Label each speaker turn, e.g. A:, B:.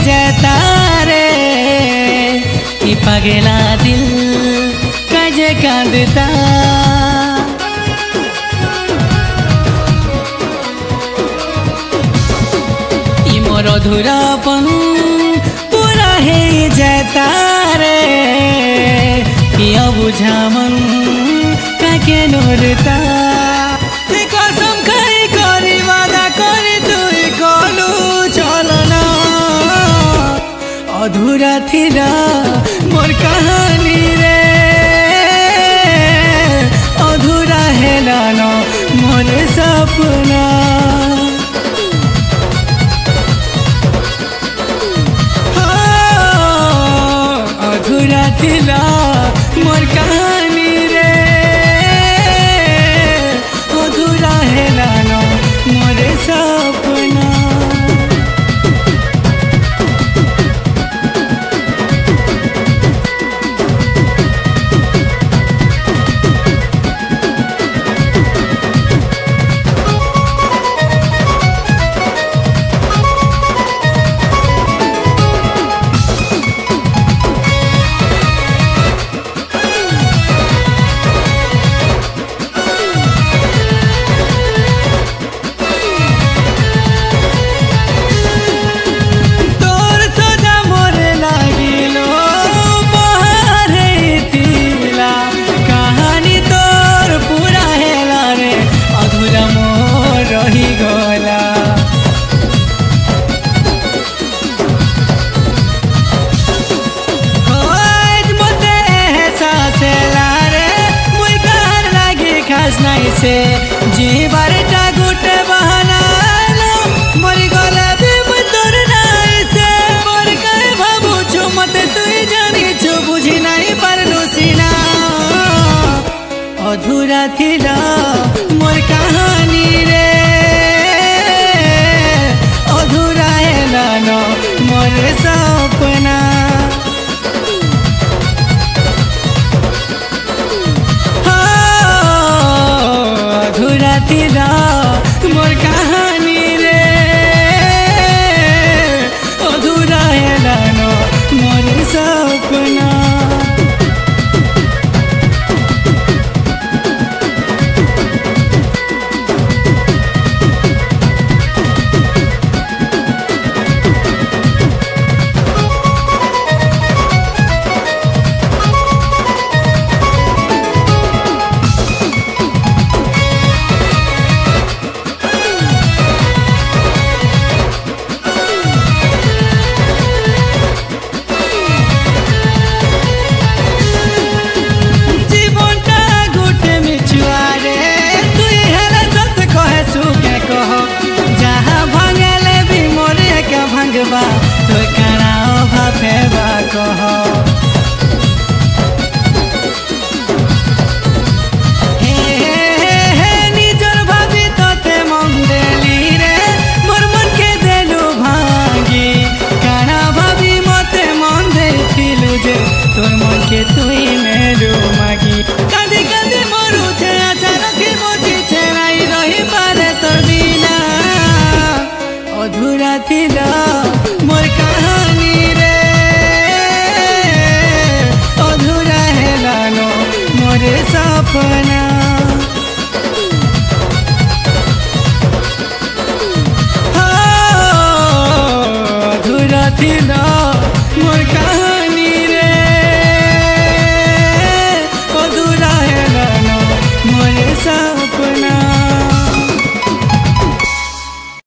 A: जाता रे कि पगला दिल कजे कांदता ई मोर अधूरापन पूरा है जाता रे कि अब बुझामन काके नोरता कसम खाई करी वादा करी तुई कलु चलना अधूरा थिला मोर कहानी रे अधूरा हेला न मोर सपना अधूरा थिला मोर कहानी रे अधूरा हेला न मोर सपना से जीवार गुटे बहाना मरी गले भी तोर नाई से मोर करे भाबू छु मते तुई जानी छु बुझी नहीं पारनु सीना अधूरा थिला मोर कहानी रे अधूरा हेला न मोर सपना थिला मोर कहानी रे अधूरा हेला न मोर सपना तो कणाओ भाफेबा कह निजर भाभी तोते मन देली रे मोर मन के देलु भांगी काना भाभी मते मन देथिलु जे तोर मन के तुई मेलु मागी कांदी कांदी मरु छे आशा रखी मोची छे नाई रही पारे तोर बिना अधूरा थिला मोर कहानी रे अधूरा हेला न मोर सपना अधूरा थिला